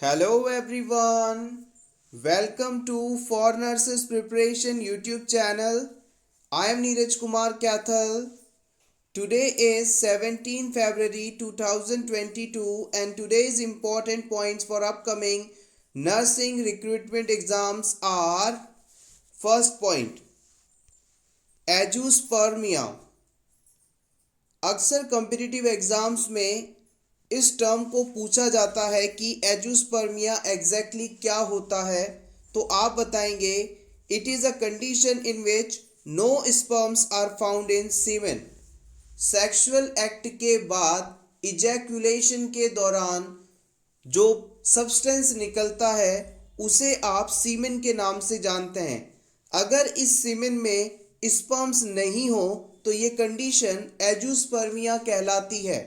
Hello everyone. Welcome to For Nurses Preparation YouTube channel. I am Neeraj Kumar Kathal. Today is 17 February 2022 and today's important points for upcoming nursing recruitment exams are: first point, एजूस्पर्मिया। अक्सर competitive exams में इस term को पूछा जाता है कि एजूस्पर्मिया exactly क्या होता है। तो आप बताएंगे it is a condition in which no sperms are found in semen. Sexual act के बाद इजैकुलेशन के दौरान जो सब्सटेंस निकलता है उसे आप सीमेन के नाम से जानते हैं। अगर इस सीमेन में स्पर्म्स नहीं हो तो ये कंडीशन एजूस्पर्मिया कहलाती है।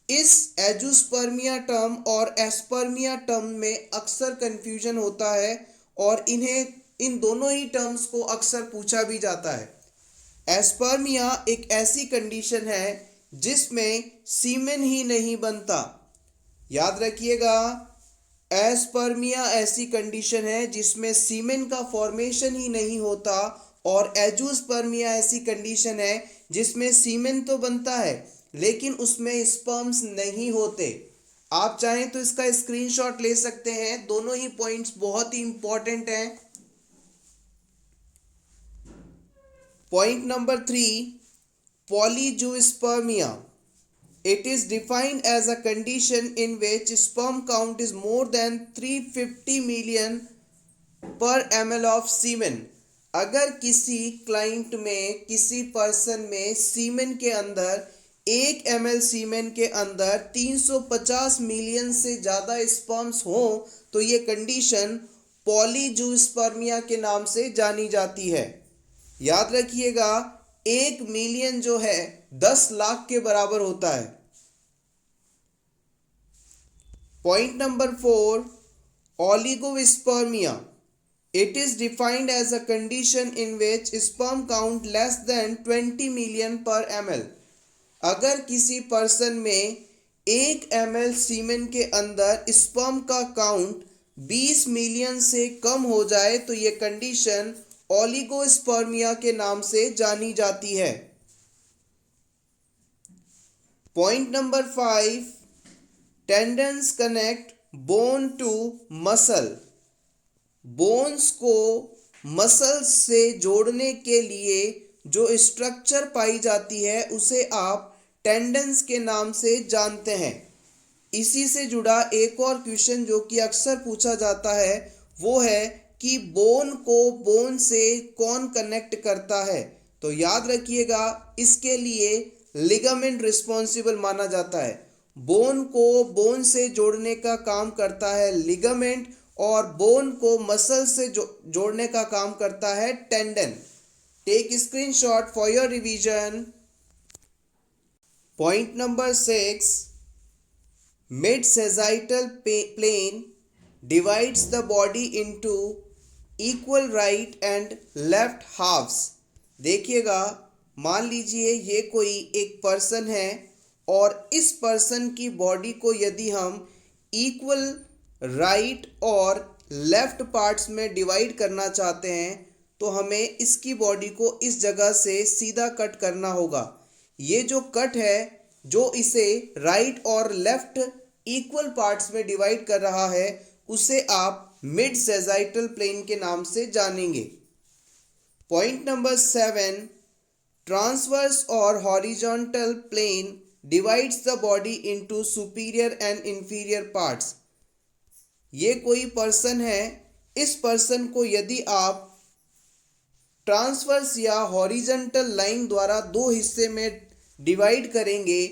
इस एजूस्पर्मिया टर्म और एस्पर्मिया टर्म में अक्सर कंफ्यूजन होता है और इन दोनों ही टर्म्स को अक्सर पूछा भी जाता है। एस्पर्मिया एक ऐसी कंडीशन है जिसमें सीमेन ही नहीं बनता। याद रखिएगा, एस्पर्मिया ऐसी कंडीशन है जिसमें सीमेन का फॉर्मेशन ही नहीं होता और एजूस्पर्मिया ऐसी कंडीशन है जिसमें सीमेन तो बनता है लेकिन उसमें स्पर्म्स नहीं होते। आप चाहें तो इसका स्क्रीनशॉट ले सकते हैं, दोनों ही पॉइंट्स बहुत ही इंपॉर्टेंट हैं। Point number 3, पॉलीजूस्पर्मिया। It is defined as a condition in which sperm count is more than 350 million per ml of semen। अगर किसी क्लाइंट में, किसी पर्सन में सीमेन के अंदर 1 ml सीमेन के अंदर 350 मिलियन से ज़्यादा स्पर्म्स हो तो ये कंडीशन पॉलीजूस्पर्मिया के नाम से जानी जाती है। याद रखिएगा, 1 मिलियन जो है 10 लाख के बराबर होता है। Point number 4, oligospermia. It is defined as a condition in which sperm count less than 20 million per ml। अगर किसी पर्सन में 1 ml सीमेन के अंदर स्पर्म का काउंट 20 मिलियन से कम हो जाए तो ये कंडीशन ओलिगोस्पर्मिया के नाम से जानी जाती है। Point number 5, tendons connect bone to muscle. Bones को मसल से जोड़ने के लिए जो स्ट्रक्चर पाई जाती है उसे आप टेंडन्स के नाम से जानते हैं। इसी से जुड़ा एक और क्वेश्चन जो कि अक्सर पूछा जाता है वो है कि बोन को बोन से कौन कनेक्ट करता है। तो याद रखिएगा, इसके लिए लिगामेंट रिस्पॉन्सिबल माना जाता है। बोन को बोन से जोड़ने का काम करता है लिगामेंट और बोन को मसल से जोड़ने का काम करता है tendon. Take screenshot for your revision. Point number 6, mid sagittal plane divides the body into equal right and left halves. देखिएगा, मान लीजिए ये कोई एक पर्सन है और इस पर्सन की बॉडी को यदि हम इक्वल राइट और लेफ्ट पार्ट्स में डिवाइड करना चाहते हैं तो हमें इसकी बॉडी को इस जगह से सीधा कट करना होगा। ये जो कट है जो इसे राइट और लेफ्ट इक्वल पार्ट्स में डिवाइड कर रहा है उसे आप मिड सेजाइटल प्लेन के नाम से जानेंगे। पॉइंट नंबर 7, ट्रांसवर्स और horizontal plane divides the body into superior and inferior parts. ये कोई पर्सन है, इस पर्सन को यदि आप ट्रांसवर्स या हॉरिजॉन्टल लाइन द्वारा दो हिस्से में डिवाइड करेंगे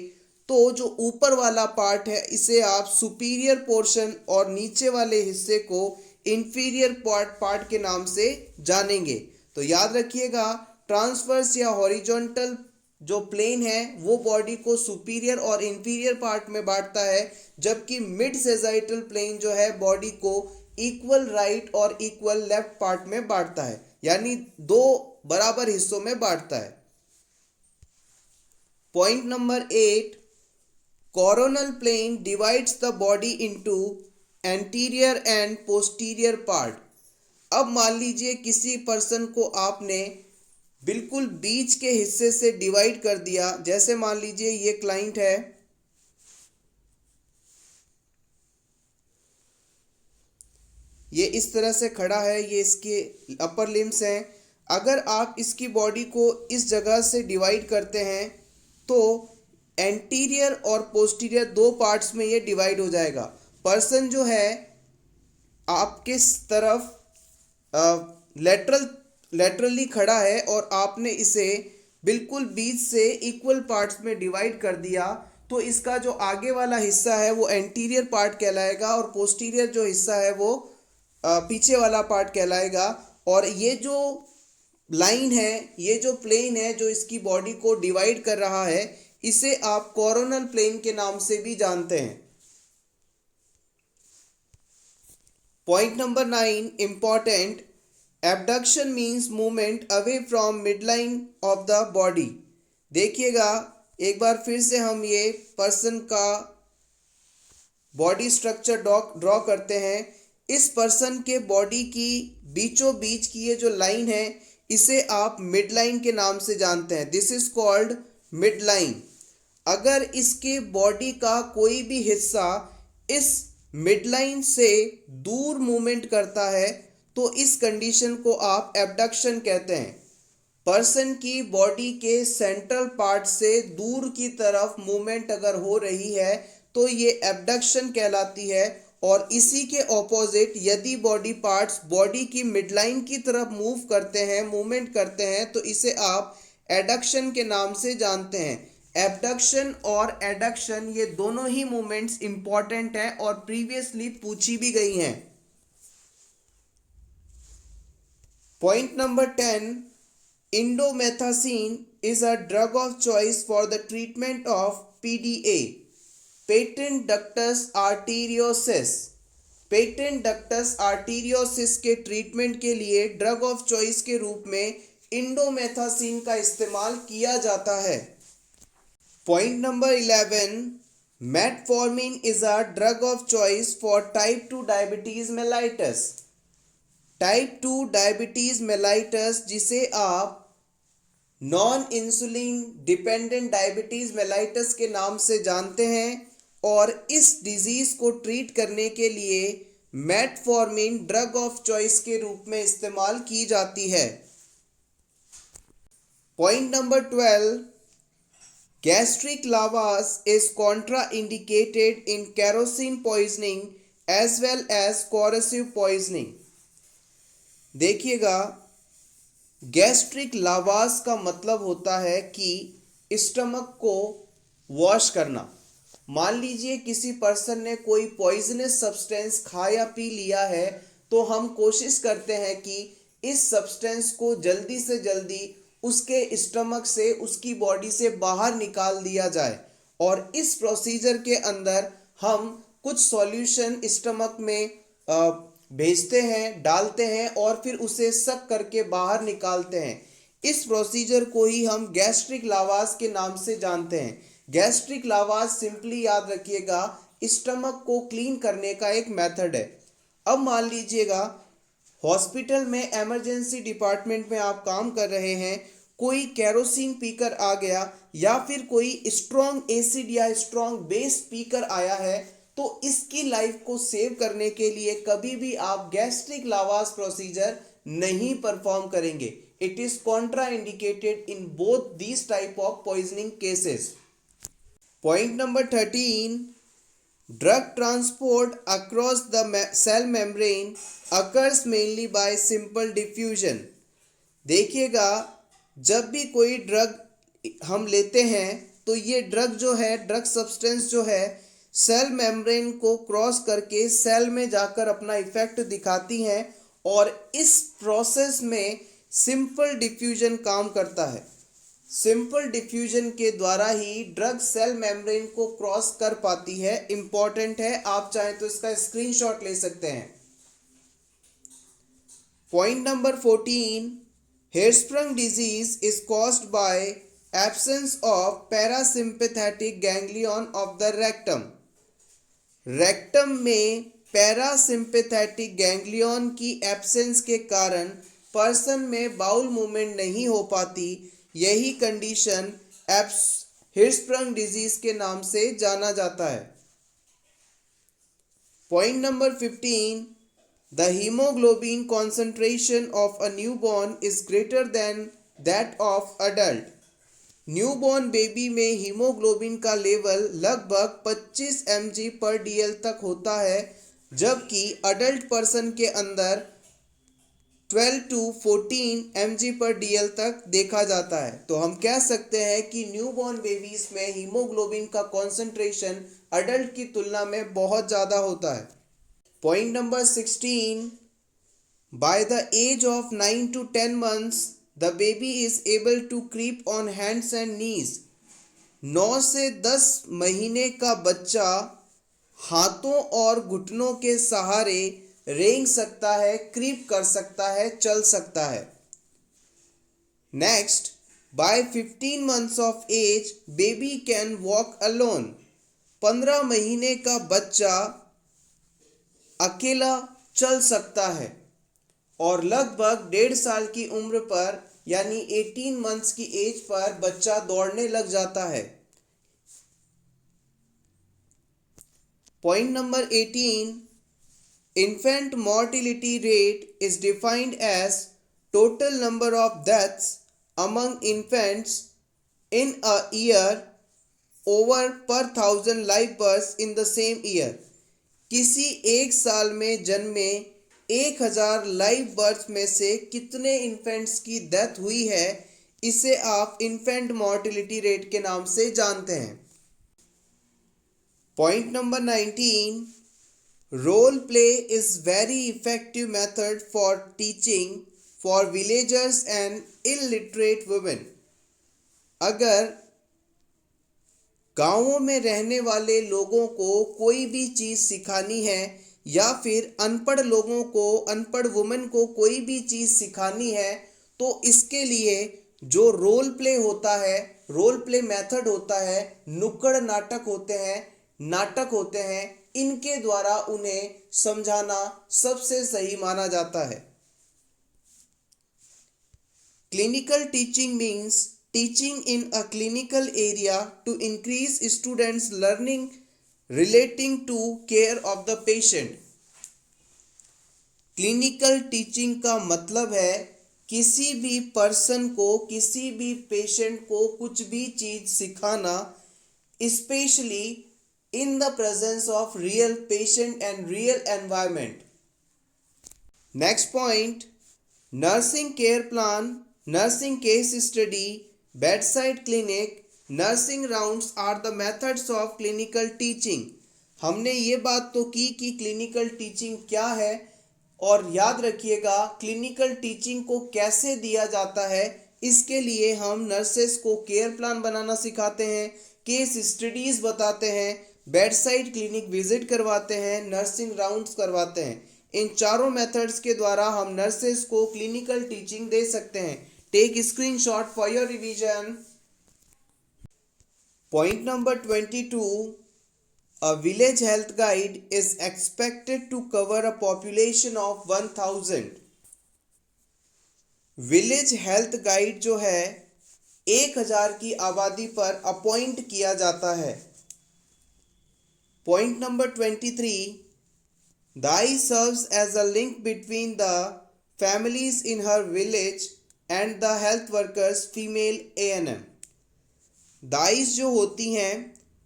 तो जो ऊपर वाला पार्ट है इसे आप सुपीरियर पोर्शन और नीचे वाले हिस्से को इंफीरियर पार्ट के नाम से जानेंगे। तो याद रखिएगा, ट्रांसवर्स या हॉरिजॉन्टल जो प्लेन है वो बॉडी को सुपीरियर और इंफीरियर पार्ट में बांटता है, जबकि मिड सेजाइटल प्लेन जो है बॉडी को इक्वल राइट और इक्वल लेफ्ट पार्ट में बांटता है, यानी दो बराबर हिस्सों में बांटता है। Point number 8, coronal plane divides the body into anterior and posterior part. अब मान लीजिए किसी पर्सन को आपने बिल्कुल बीच के हिस्से से डिवाइड कर दिया। जैसे मान लीजिए ये क्लाइंट है, ये इस तरह से खड़ा है, ये इसके अपर लिम्स हैं। अगर आप इसकी बॉडी को इस जगह से डिवाइड करते हैं तो एंटीरियर और पोस्टीरियर दो पार्ट्स में ये डिवाइड हो जाएगा। पर्सन जो है आपके तरफ लेटरली खड़ा है और आपने इसे बिल्कुल बीच से इक्वल पार्ट्स में डिवाइड कर दिया, तो इसका जो आगे वाला हिस्सा है वो एंटीरियर पार्ट कहलाएगा और पोस्टीरियर जो हिस्सा है वो पीछे वाला पार्ट कहलाएगा। और ये जो लाइन है, ये जो प्लेन है जो इसकी बॉडी को डिवाइड कर रहा है, इसे आप कोरोनल प्लेन के नाम से भी जानते हैं। Point number 9 important, abduction means movement away from midline of the body. देखिएगा एक बार फिर से हम ये पर्सन का बॉडी स्ट्रक्चर ड्रॉ करते हैं। इस पर्सन के बॉडी की बीचों बीच की ये जो लाइन है इसे आप मिड लाइन के नाम से जानते हैं। This is called mid line. अगर इसके बॉडी का कोई भी हिस्सा इस मिड लाइन से दूर मूवमेंट करता है तो इस कंडीशन को आप एबडक्शन कहते हैं। पर्सन की बॉडी के सेंट्रल पार्ट से दूर की तरफ मूवमेंट अगर हो रही है तो ये एबडक्शन कहलाती है। और इसी के ऑपोजिट यदि बॉडी पार्ट्स बॉडी की मिडलाइन की तरफ मूव करते हैं, मूवमेंट करते हैं, तो इसे आप एडक्शन के नाम से जानते हैं। एबडक्शन और एडक्शन ये दोनों ही मूवमेंट्स इंपॉर्टेंट हैं और प्रीवियसली पूछी भी गई हैं। Point number 10, indomethacin is a drug of choice for the treatment of PDA, patent ductus arteriosus. Patent ductus arteriosus के ट्रीटमेंट के लिए ड्रग ऑफ चॉइस के रूप में इंडोमेथासिन का इस्तेमाल किया जाता है। Point number 11, metformin is a drug of choice for type 2 diabetes mellitus. Type 2 diabetes mellitus, जिसे आप non insulin dependent diabetes mellitus के नाम से जानते हैं, और इस डिजीज को ट्रीट करने के लिए मेटफॉर्मिन ड्रग ऑफ चॉइस के रूप में इस्तेमाल की जाती है। Point number 12, gastric lavage is contraindicated in kerosene poisoning as well as corrosive poisoning. देखिएगा गैस्ट्रिक लावास का मतलब होता है कि स्टमक को वॉश करना। मान लीजिए किसी पर्सन ने कोई पॉइजनस सब्सटेंस खा या पी लिया है, तो हम कोशिश करते हैं कि इस सब्सटेंस को जल्दी से जल्दी उसके स्टमक से, उसकी बॉडी से बाहर निकाल दिया जाए। और इस प्रोसीजर के अंदर हम कुछ सॉल्यूशन स्टमक में भेजते हैं, डालते हैं और फिर उसे सक करके बाहर निकालते हैं। इस प्रोसीजर को ही हम गैस्ट्रिक लावास के नाम से जानते हैं। गैस्ट्रिक लावास सिंपली याद रखिएगा स्टमक को क्लीन करने का एक मेथड है। अब मान लीजिएगा हॉस्पिटल में इमरजेंसी डिपार्टमेंट में आप काम कर रहे हैं, कोई केरोसिन पीकर आ गया या फिर कोई स्ट्रॉन्ग एसिड या स्ट्रॉन्ग बेस पीकर आया है, तो इसकी लाइफ को सेव करने के लिए कभी भी आप गैस्ट्रिक लावास प्रोसीजर नहीं परफॉर्म करेंगे। It is contraindicated in both these type of poisoning cases. Point number 13, drug transport across the cell membrane occurs mainly by simple diffusion. देखिएगा जब भी कोई ड्रग हम लेते हैं तो ये ड्रग जो है, ड्रग सब्सटेंस जो है, सेल मेम्ब्रेन को क्रॉस करके सेल में जाकर अपना इफेक्ट दिखाती हैं और इस प्रोसेस में सिंपल डिफ्यूजन काम करता है। सिंपल डिफ्यूजन के द्वारा ही ड्रग सेल मेम्ब्रेन को क्रॉस कर पाती है। इंपॉर्टेंट है, आप चाहें तो इसका स्क्रीनशॉट ले सकते हैं। Point number 14, Hirschsprung disease is caused by absence of parasympathetic ganglion of the rectum. Rectum में पैरासिम्पैथेटिक गैंग्लियन की एब्सेंस के कारण पर्सन में बाउल मूवमेंट नहीं हो पाती। यही कंडीशन हिर्स्प्रंग डिजीज के नाम से जाना जाता है। Point number 15, the haemoglobin concentration of a newborn is greater than that of adult. Newborn baby में हीमोग्लोबिन का लेवल लगभग 25 mg/dl तक होता है, जबकि अडल्ट पर्सन के अंदर 12 to 14 mg/dl तक देखा जाता है। तो हम कह सकते हैं कि न्यूबॉर्न बेबीज में हीमोग्लोबिन का कॉन्सेंट्रेशन अडल्ट की तुलना में बहुत ज़्यादा होता है। Point number 16, by the age of 9 to 10 months the baby is able to creep on hands and knees. 9 से 10 महीने का बच्चा हाथों और घुटनों के सहारे रेंग सकता है, क्रीप कर सकता है, चल सकता है। Next, by 15 months of age baby can walk alone. 15 महीने का बच्चा अकेला चल सकता है और लगभग 1.5 साल की उम्र पर यानी 18 months की एज पर बच्चा दौड़ने लग जाता है। Point number 18, infant mortality rate is defined as total number of deaths among infants in a year over per 1000 live births in the same year। किसी एक साल में जन्मे 1000 लाइव बर्थ में से कितने इन्फेंट्स की डेथ हुई है, इसे आप इन्फेंट मॉर्टिलिटी रेट के नाम से जानते हैं। Point number 19, role play is very effective method for teaching for villagers and illiterate women. अगर गांवों में रहने वाले लोगों को कोई भी चीज़ सिखानी है या फिर अनपढ़ लोगों को, अनपढ़ वुमेन को कोई भी चीज़ सिखानी है, तो इसके लिए जो रोल प्ले होता है, रोल प्ले मेथड होता है, नुक्कड़ नाटक होते हैं, इनके द्वारा उन्हें समझाना सबसे सही माना जाता है। Clinical teaching means teaching in a clinical area to increase students learning relating to care of the patient। Clinical teaching का मतलब है किसी भी पर्सन को, किसी भी पेशेंट को कुछ भी चीज सिखाना, specially in the presence of real patient and real environment. Next point, nursing care plan, nursing case study, bedside clinic, nursing rounds are the methods of clinical teaching. हमने ये बात तो की कि क्लिनिकल टीचिंग क्या है, और याद रखिएगा क्लिनिकल टीचिंग को कैसे दिया जाता है। इसके लिए हम नर्सेस को केयर प्लान बनाना सिखाते हैं, केस स्टडीज़ बताते हैं, बेडसाइड क्लिनिक विजिट करवाते हैं, नर्सिंग राउंड्स करवाते हैं। इन चारों मेथड्स के द्वारा हम नर्सेस को क्लिनिकल टीचिंग दे सकते हैं। Take screenshot for your revision. Point number 22, a village health guide is expected to cover a population of 1000। Village health guide जो है 1000 की आबादी पर अपॉइंट किया जाता है। Point number 23, dai serves as a link between the families in her village and the health workers female ANM। दाइस जो होती हैं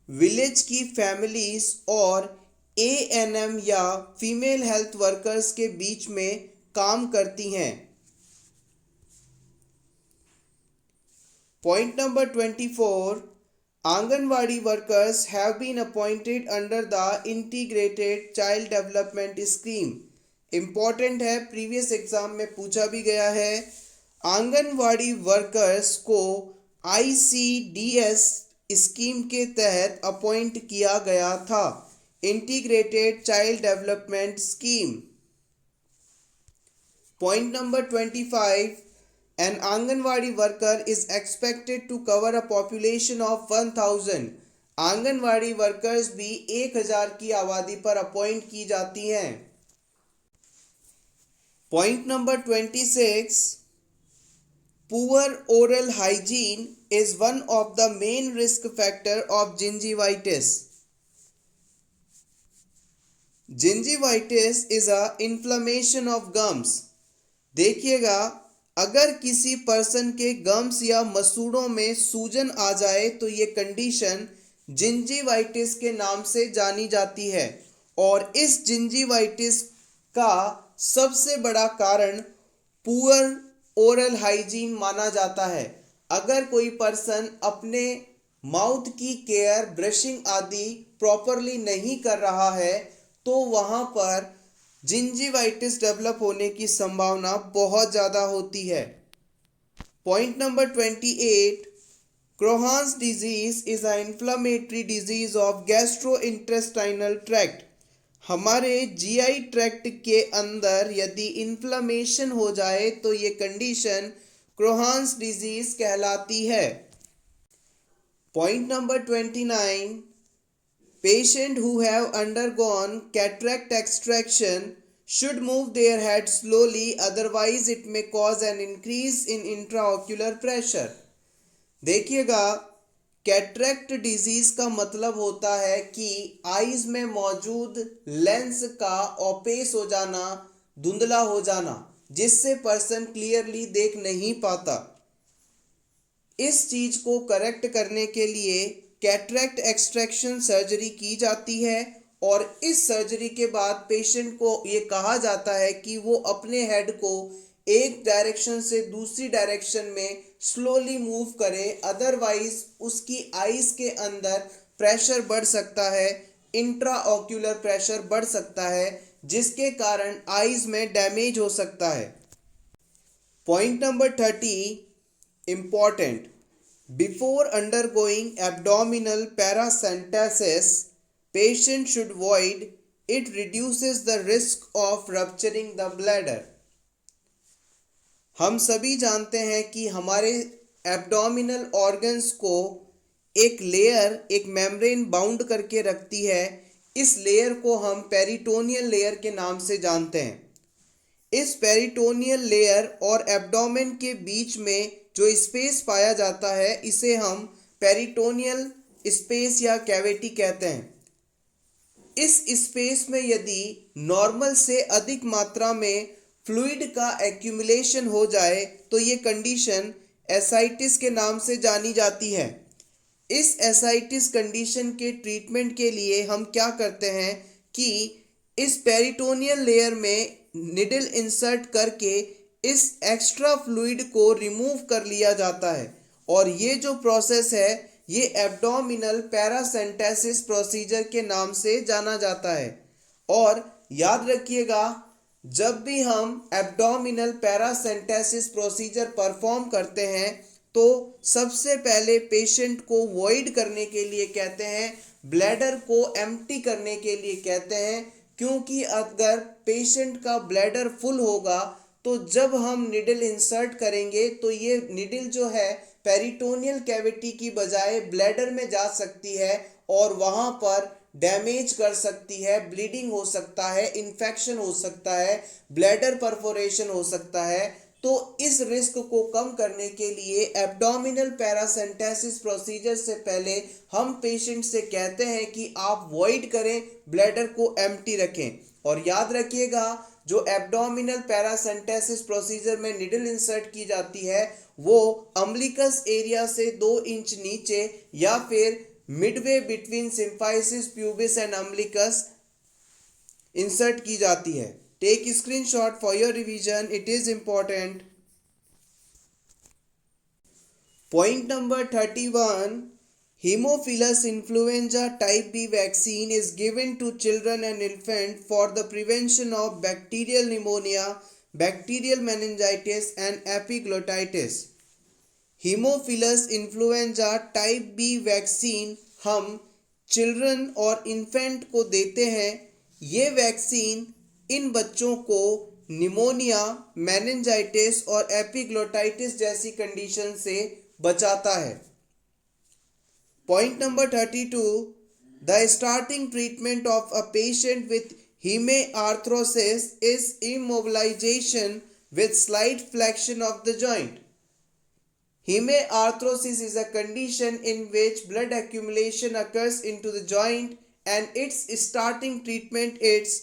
विलेज की फैमिलीज और ANM या फीमेल हेल्थ वर्कर्स के बीच में काम करती हैं। Point number 24, anganwadi workers have been appointed under the integrated child development scheme. Important है, प्रीवियस एग्जाम में पूछा भी गया है। आंगनवाड़ी वर्कर्स को ICDS स्कीम के तहत अपॉइंट किया गया था, integrated child development scheme. Point number 25, An Anganwadi worker is expected to cover a population of 1000. Anganwadi workers भी 1000 की आबादी पर अपॉइंट की जाती हैं। Point number 26, poor oral hygiene is one of the main risk factor of gingivitis. Gingivitis is a inflammation of gums. देखिएगा, अगर किसी पर्सन के गम्स या मसूड़ों में सूजन आ जाए तो ये कंडीशन जिंजीवाइटिस के नाम से जानी जाती है। और इस जिंजीवाइटिस का सबसे बड़ा कारण पुअर ओरल हाइजीन माना जाता है। अगर कोई पर्सन अपने माउथ की केयर, ब्रशिंग आदि प्रॉपरली नहीं कर रहा है तो वहाँ पर जिंजीवाइटिस डेवलप होने की संभावना बहुत ज़्यादा होती है। Point number 28, Crohn's disease is a inflammatory disease of gastrointestinal tract. हमारे जीआई ट्रैक्ट के अंदर यदि इन्फ्लेमेशन हो जाए तो ये कंडीशन क्रोहान्स डिजीज कहलाती है। Point number 29, patient who have undergone cataract extraction should move their head slowly, otherwise it may cause an increase in intraocular pressure. देखिएगा, कैटरेक्ट डिजीज का मतलब होता है कि आईज में मौजूद लेंस का ओपेस हो जाना, धुंधला हो जाना, जिससे पर्सन क्लियरली देख नहीं पाता। इस चीज को करेक्ट करने के लिए कैटरेक्ट एक्सट्रैक्शन सर्जरी की जाती है और इस सर्जरी के बाद पेशेंट को ये कहा जाता है कि वो अपने हेड को एक डायरेक्शन से दूसरी डायरेक्शन में स्लोली मूव करे, अदरवाइज उसकी आईज के अंदर प्रेशर बढ़ सकता है, इंट्राऑक्यूलर प्रेशर बढ़ सकता है, जिसके कारण आईज में डैमेज हो सकता है। Point number 30, important, before undergoing abdominal paracentesis, patient should avoid it, reduces the risk of rupturing the bladder. हम सभी जानते हैं कि हमारे एब्डोमिनल ऑर्गन्स को एक लेयर, एक मेम्ब्रेन बाउंड करके रखती है। इस लेयर को हम पेरिटोनियल लेयर के नाम से जानते हैं। इस पेरिटोनियल लेयर और एब्डोमेन के बीच में जो स्पेस पाया जाता है इसे हम पेरिटोनियल स्पेस या कैविटी कहते हैं। इस स्पेस में यदि नॉर्मल से अधिक मात्रा में फ्लूइड का एक्यूमुलेशन हो जाए तो ये कंडीशन एसाइटिस के नाम से जानी जाती है। इस एसाइटिस कंडीशन के ट्रीटमेंट के लिए हम क्या करते हैं कि इस पेरिटोनियल लेयर में निडल इंसर्ट करके इस एक्स्ट्रा फ्लूइड को रिमूव कर लिया जाता है और ये जो प्रोसेस है ये एब्डोमिनल पैरासेंटेसिस प्रोसीजर के नाम से जाना जाता है। और याद रखिएगा, जब भी हम एब्डोमिनल पैरासेंटेसिस प्रोसीजर परफॉर्म करते हैं तो सबसे पहले पेशेंट को वॉइड करने के लिए कहते हैं, ब्लैडर को एम्प्टी करने के लिए कहते हैं, क्योंकि अगर पेशेंट का ब्लैडर फुल होगा तो जब हम निडल इंसर्ट करेंगे तो ये निडल जो है पेरिटोनियल कैविटी की बजाय ब्लैडर में जा सकती है और वहाँ पर डैमेज कर सकती है, ब्लीडिंग हो सकता है, इन्फेक्शन हो सकता है, ब्लैडर परफोरेशन हो सकता है। तो इस रिस्क को कम करने के लिए एब्डोमिनल पैरासेंटेसिस प्रोसीजर से पहले हम पेशेंट से कहते हैं कि आप वॉइड करें, ब्लैडर को एम्प्टी रखें। और याद रखिएगा, जो एब्डोमिनल पैरासेंटेसिस प्रोसीजर में निडल इंसर्ट की जाती है वो अम्बिलिकस एरिया से 2 इंच नीचे या फिर midway between symphysis pubis and umbilicus insert की जाती है। Take screenshot for your revision, it is important. Point number 31, Haemophilus influenza type B vaccine is given to children and infants for the prevention of bacterial pneumonia, bacterial meningitis and epiglottitis. Haemophilus influenza type B vaccine हम children और infant को देते हैं। ये vaccine इन बच्चों को pneumonia, meningitis और epiglottitis जैसी कंडीशन से बचाता है। Point number 32, the starting treatment of a patient with hemiarthrosis is immobilization with slight flexion of the joint. Hemiarthrosis is a condition in which blood accumulation occurs into the joint, and its starting treatment is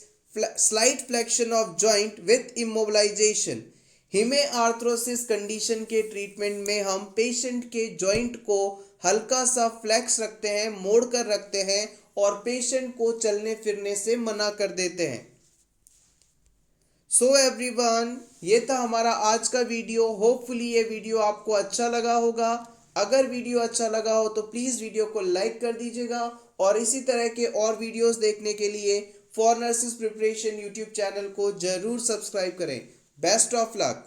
slight flexion of joint with immobilization. Haemarthrosis condition के treatment में हम patient के joint को हल्का सा flex रखते हैं, मोड़ कर रखते हैं और पेशेंट को चलने फिरने से मना कर देते हैं। सो एवरीवन, ये था हमारा आज का वीडियो। होपफुली ये वीडियो आपको अच्छा लगा होगा। अगर वीडियो अच्छा लगा हो तो प्लीज़ वीडियो को लाइक कर दीजिएगा और इसी तरह के और वीडियोस देखने के लिए for nurses preparation YouTube channel को ज़रूर सब्सक्राइब करें। Best of luck.